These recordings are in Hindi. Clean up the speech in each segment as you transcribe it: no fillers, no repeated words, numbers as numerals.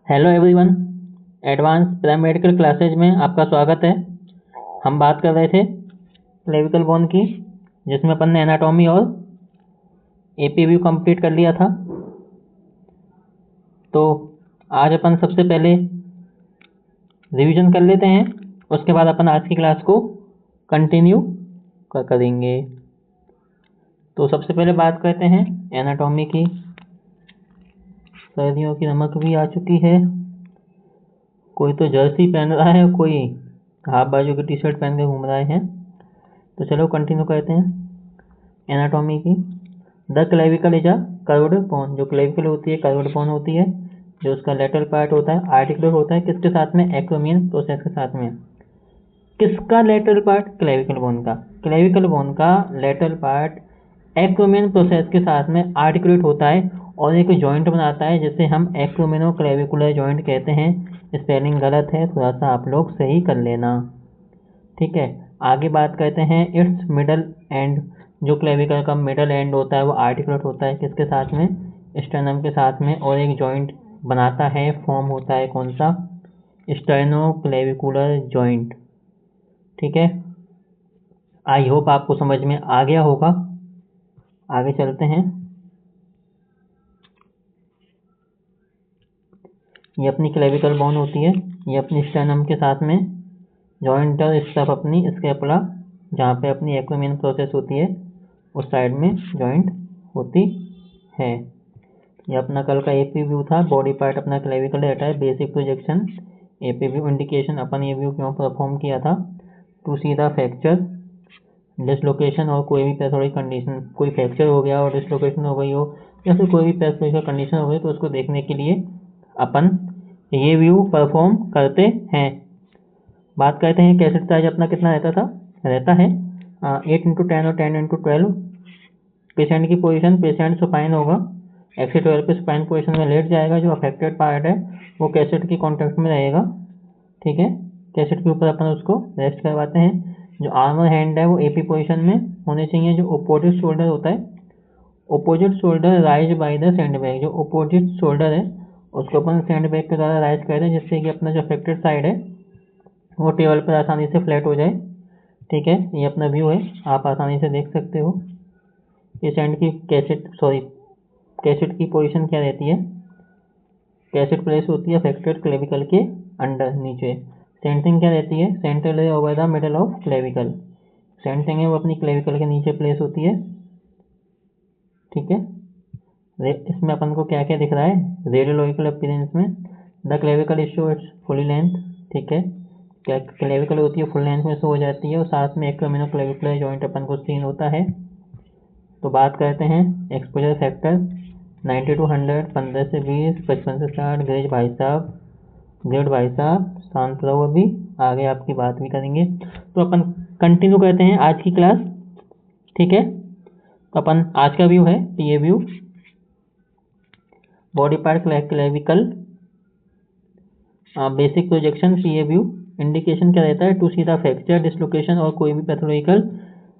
Hello everyone, advance paramedical classes में आपका स्वागत है। हम बात कर रहे थे क्लेविकल बोन की, जिसमें अपन ने एनाटॉमी और एपी व्यू कंप्लीट कर लिया था। तो आज अपन सबसे पहले रिवीजन कर लेते हैं, उसके बाद अपन आज की क्लास को कंटिन्यू करेंगे। तो सबसे पहले बात करते हैं एनाटॉमी की। सर्दियों की नमक भी आ चुकी है, कोई तो जर्सी पहन रहा है, कोई हाफ बाजू की टी शर्ट पहन के घूम रहे हैं। तो चलो कंटिन्यू करते हैं एनाटॉमी की। The clavicle is a curved bone. जो क्लेविकल होती है कर्व्ड बोन होती है। जो उसका लेटरल पार्ट होता है आर्टिकुलर होता है, किसके साथ में? एक्रोमियन प्रोसेस के साथ में। किसका लेटरल पार्ट? क्लेविकल बोन का। क्लेविकल बोन का लेटरल पार्ट एक्रोमियन प्रोसेस के साथ में आर्टिकुलेट होता है और एक जॉइंट बनाता है, जिसे हम एक्रोमिनो क्लेविकुलर जॉइंट कहते हैं। स्पेलिंग गलत है, थोड़ा सा आप लोग सही कर लेना, ठीक है। आगे बात करते हैं इट्स मिडल एंड। जो क्लेविकल का मिडल एंड होता है वो आर्टिकुलेट होता है किसके साथ में? स्टर्नम के साथ में, और एक जॉइंट बनाता है, फॉर्म होता है कौन सा? स्टर्नो क्लेविकुलर जॉइंट, ठीक है। आई होप आपको समझ में आ गया होगा। आगे चलते हैं। ये अपनी क्लेविकल बोन होती है, ये अपनी स्टर्नम के साथ में जॉइंट और इस तरफ अपनी स्कैपुला, जहाँ पे अपनी एक्रोमियन प्रोसेस होती है उस साइड में जॉइंट होती है। ये अपना कल का एपी व्यू था। बॉडी पार्ट अपना क्लेविकल रहता है। Basic projection, AP view indication. अपन ये व्यू क्यों परफॉर्म किया था? To see the fracture, dislocation और कोई भी पैथोलॉजिक कंडीशन। कोई फ्रैक्चर हो गया और डिसलोकेशन हो गई हो, या फिर कोई भी पैथोलॉजिकल कंडीशन हो गई, तो उसको देखने के लिए अपन ये व्यू परफॉर्म करते हैं। बात करते हैं कैसेट साइज अपना कितना रहता है 8x10 और 10x12। पेशेंट की पोजीशन, पेशेंट सुपाइन होगा, एक्स 12 पे सुपाइन पोजीशन में लेट जाएगा। जो अफेक्टेड पार्ट है वो कैसेट की कॉन्टेक्ट में रहेगा, ठीक है। कैसेट के ऊपर अपन उसको रेस्ट करवाते हैं। जो आर्म और हैंड है वो एपी पोजीशन में होने चाहिए। जो अपोजिट शोल्डर होता है, opposite shoulder rise by the sandbag. जो अपोजिट शोल्डर है उसको अपन सैंडबैग के द्वारा राइज करते हैं, जिससे कि अपना जो अफेक्टेड साइड है वो टेबल पर आसानी से फ्लैट हो जाए, ठीक है। ये अपना व्यू है, आप आसानी से देख सकते हो। इस एंड की कैसेट की पोजीशन क्या रहती है? कैसेट प्लेस होती है अफेक्टेड क्लेविकल के अंडर, नीचे। सेंटिंग क्या रहती है? Centre over the middle of clavicle. Centring है वो अपनी क्लेविकल के नीचे प्लेस होती है, ठीक है। इसमें अपन को क्या क्या दिख रहा है रेडियोलॉजिकल अपीयरेंस में? The clavicle is show it's fully length, ठीक है। क्या क्लेविकल होती है फुल लेंथ में शो हो जाती है, और साथ में एक्रोमिनो क्लेविकुलर जॉइंट अपन को सीन होता है। तो बात करते हैं एक्सपोजर फैक्टर 90 to 100, 15 से 20, 55 से 60। ग्रेड भाई साहब शांत रहो, अभी आगे आपकी बात भी करेंगे। तो अपन कंटिन्यू करते हैं आज की क्लास, ठीक है। तो अपन आज का व्यू है ये view, body part clavicle, basic projection PA view. Indication क्या रहता है? To see the fracture, dislocation और कोई भी पैथोलॉजिकल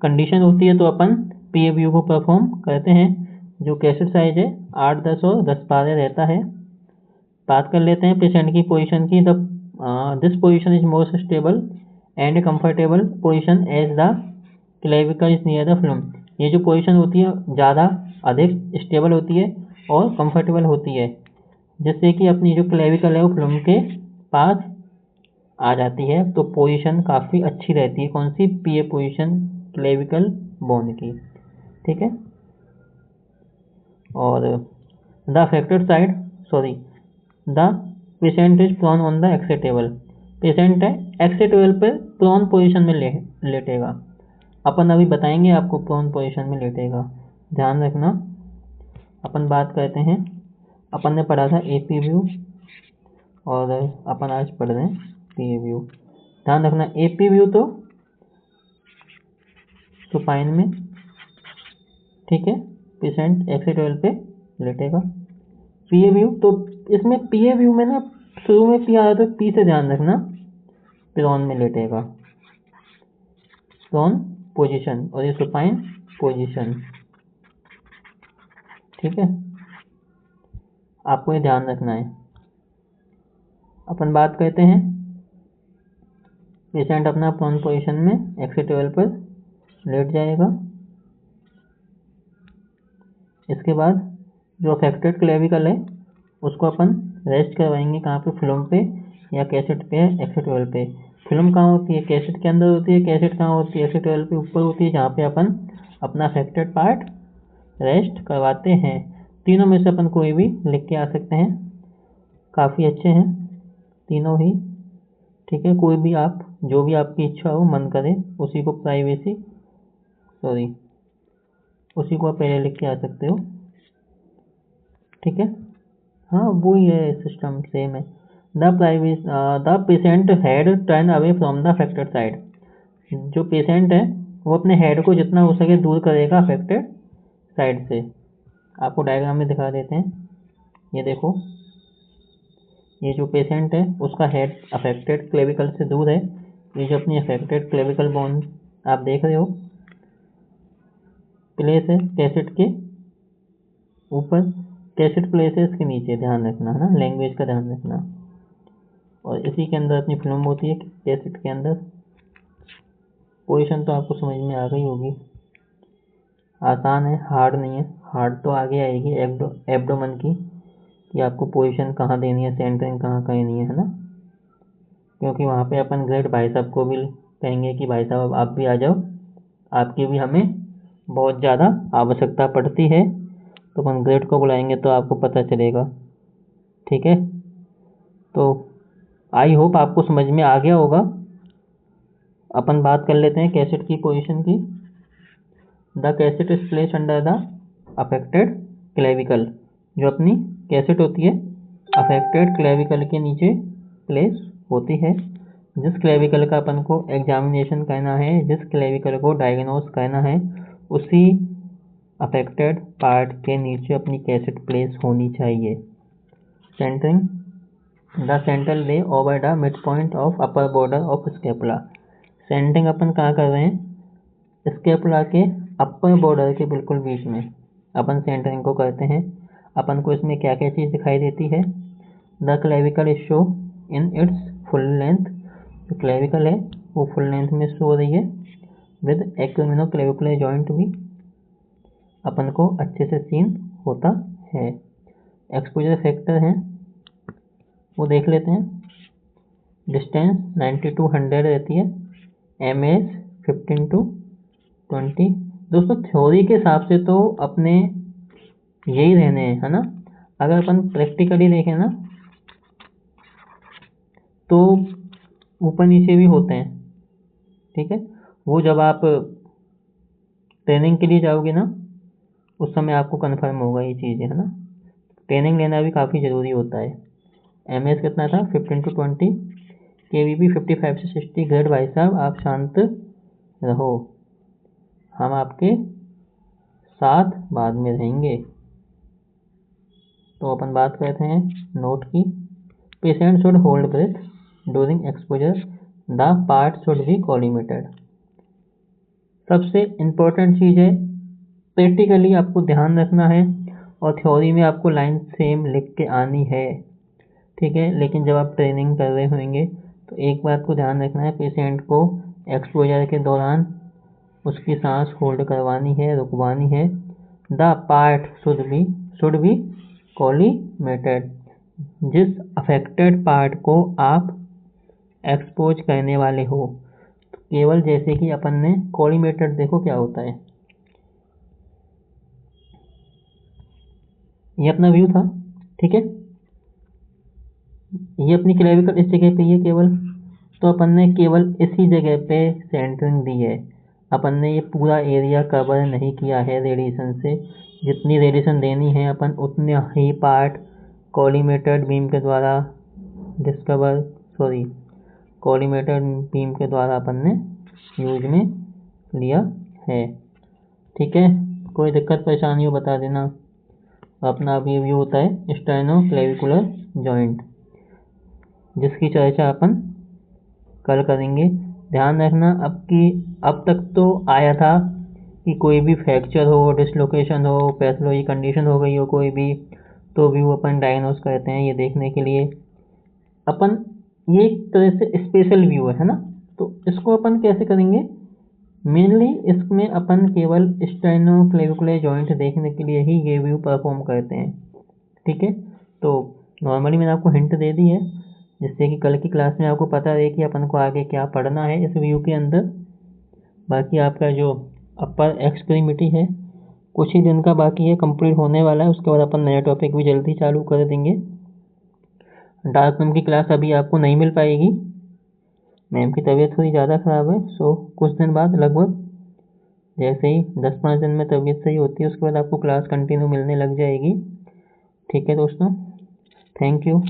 कंडीशन होती है तो अपन पीए व्यू को परफॉर्म करते हैं। जो कैसेट साइज है 8, 10 और 10-12 रहता है। बात कर लेते हैं पेशेंट की पोजीशन की। This position is most stable and comfortable position as the clavicle is near the film. ये जो पोजीशन होती है ज़्यादा अधिक स्टेबल होती है और कंफर्टेबल होती है, जिससे कि अपनी जो क्लेविकल है वो फ्लूम के पास आ जाती है। तो पोजीशन काफ़ी अच्छी रहती है। कौन सी? पीए पोजीशन क्लेविकल बोन की, ठीक है। और the affected side, the patient is prone on the x table. Patient है एक्सेटेबल पर प्रोन पोजीशन में लेटेगा। अपन अभी बताएंगे आपको प्रोन पोजीशन में लेटेगा, ध्यान रखना। अपन बात करते हैं, अपन ने पढ़ा था एपी व्यू और अपन आज पढ़ रहे हैं पीए व्यू। ध्यान रखना, एपी व्यू तो सुपाइन में, ठीक है, पेशेंट एक्सेटेबल पे लेटेगा। पीए व्यू तो इसमें पीए व्यू में ना शुरू में पी आ रहा, तो पी से ध्यान रखना, प्रोन में लेटेगा, प्रोन पोजीशन, और ये सुपाइन पोजीशन, ठीक है। आपको ये ध्यान रखना है। अपन बात करते हैं, पेशेंट अपना प्रोन पोजीशन में एक्सिट टेबल पर लेट जाएगा। इसके बाद जो अफेक्टेड क्लेविकल है उसको अपन रेस्ट करवाएंगे, कहाँ पे, फिल्म पे या कैसेट पे, एक्सिट टेबल पे। फिल्म कहाँ होती है, कैसेट के अंदर होती है। कैसेट कहाँ होती है, एक्सिट टेबल पे ऊपर होती है, जहाँ पे अपन अपना अफेक्टेड पार्ट रेस्ट करवाते हैं। तीनों में से अपन कोई भी लिख के आ सकते हैं, काफ़ी अच्छे हैं तीनों ही, ठीक है। कोई भी आप, जो भी आपकी इच्छा हो, मन करे, उसी को उसी को आप पहले लिख के आ सकते हो, ठीक है। हाँ, वो ही है, सिस्टम सेम है। The patient head turn away from the affected side. जो पेशेंट है वो अपने हेड को जितना हो सके दूर करेगा अफेक्टेड साइड से। आपको डायग्राम में दिखा देते हैं, ये देखो, ये जो पेशेंट है उसका हेड अफेक्टेड क्लेविकल से दूर है। ये जो अपनी अफेक्टेड क्लेविकल बोन आप देख रहे हो, प्लेस है कैसेट के ऊपर, कैसेट प्लेस है इसके नीचे, ध्यान रखना है ना, लैंग्वेज का ध्यान रखना। और इसी के अंदर अपनी फिल्म होती है कैसेट के अंदर। पोजीशन तो आपको समझ में आ गई होगी, आसान है, हार्ड नहीं है। हार्ड तो आगे आएगी एब्डोमेन की, कि आपको पोजीशन कहाँ देनी है, सेंटरिंग कहाँ करनी है ना, क्योंकि वहाँ पे अपन ग्रेट भाई साहब को भी कहेंगे कि भाई साहब आप भी आ जाओ, आपकी भी हमें बहुत ज़्यादा आवश्यकता पड़ती है। तो अपन ग्रेट को बुलाएंगे तो आपको पता चलेगा, ठीक है। तो आई होप आपको समझ में आ गया होगा। अपन बात कर लेते हैं कैसेट की पोजीशन की। The cassette is place under the affected clavicle. जो अपनी कैसेट होती है अफेक्टेड क्लेविकल के नीचे प्लेस होती है। जिस क्लेविकल का अपन को एग्जामिनेशन करना है, जिस क्लेविकल को डायग्नोस करना है, उसी अफेक्टेड पार्ट के नीचे अपनी कैसेट प्लेस होनी चाहिए। Centring the central ray over the mid point of upper border of scapula. Centring अपन कहाँ कर रहे हैं, स्केपुला के अपर बॉर्डर के बिल्कुल बीच में अपन सेंटरिंग को करते हैं। अपन को इसमें क्या क्या चीज़ दिखाई देती है, the clavicle is show in its full length. जो क्लेविकल है वो फुल लेंथ में शो हो रही है, विद एक्रोमिनोक्लेविकुलर जॉइंट भी अपन को अच्छे से सीन होता है। एक्सपोजर फैक्टर हैं वो देख लेते हैं। डिस्टेंस 90 to 100 रहती है, एमएस 15 to 20। दोस्तों थ्योरी के हिसाब से तो अपने यही रहने हैं, है ना। अगर अपन प्रैक्टिकली देखें ना तो ऊपर नीचे भी होते हैं, ठीक है। वो जब आप ट्रेनिंग के लिए जाओगे ना उस समय आपको कन्फर्म होगा ये चीज़ें, है ना। ट्रेनिंग लेना भी काफ़ी ज़रूरी होता है। एमएस कितना था, 15 to 20। केवीपी 55 से 60। ग्रेड भाई साहब आप शांत रहो, हम आपके साथ बाद में रहेंगे। तो अपन बात करते हैं नोट की। Patient should hold breath during exposure, the part should be collimated. सबसे इम्पोर्टेंट चीज़ है, प्रैक्टिकली आपको ध्यान रखना है और थ्योरी में आपको लाइन सेम लिख के आनी है, ठीक है। लेकिन जब आप ट्रेनिंग कर रहे होंगे तो एक बात को ध्यान रखना है, पेशेंट को एक्सपोजर के दौरान उसकी सांस होल्ड करवानी है, रुकवानी है। The part should be collimated. जिस अफेक्टेड पार्ट को आप एक्सपोज करने वाले हो, तो केवल जैसे कि अपन ने कॉलीमेटेड, देखो क्या होता है, ये अपना व्यू था, ठीक है। ये अपनी क्लेविकल इस जगह पे ही है केवल, तो अपन ने केवल इसी जगह पे सेंटरिंग दी है। अपन ने ये पूरा एरिया कवर नहीं किया है रेडिएशन से। जितनी रेडिएशन देनी है अपन उतने ही पार्ट कॉलीमेटेड बीम के द्वारा कॉलीमेटेड बीम के द्वारा अपन ने यूज में लिया है, ठीक है। कोई दिक्कत परेशानी हो बता देना। अपना अभी व्यू होता है स्टेनोक्लेविकुलर जॉइंट, जिसकी चर्चा अपन कल करेंगे। ध्यान रखना अब तक तो आया था कि कोई भी फ्रैक्चर हो, डिसलोकेशन हो, पैथोलॉजी कंडीशन हो गई हो कोई भी, तो व्यू अपन डायग्नोस करते हैं ये देखने के लिए अपन ये एक तरह से स्पेशल व्यू है ना, तो इसको अपन कैसे करेंगे, मेनली इसमें अपन केवल स्टेनोक्लेविकुलर जॉइंट देखने के लिए ही ये व्यू परफॉर्म करते हैं। ठीक है, तो नॉर्मली मैंने आपको हिंट दे दी है जिससे कि कल की क्लास में आपको पता रहे कि अपन को आगे क्या पढ़ना है इस व्यू के अंदर। बाकी आपका जो अपर एक्सट्रीमिटी है कुछ ही दिन का बाकी है, कंप्लीट होने वाला है, उसके बाद अपन नया टॉपिक भी जल्दी चालू कर देंगे। डार्क रूम की क्लास अभी आपको नहीं मिल पाएगी, मैम की तबीयत थोड़ी ज़्यादा ख़राब है, सो कुछ दिन बाद लगभग जैसे ही 10-5 दिन में तबीयत सही होती है उसके बाद आपको क्लास कंटिन्यू मिलने लग जाएगी। ठीक है दोस्तों, थैंक यू।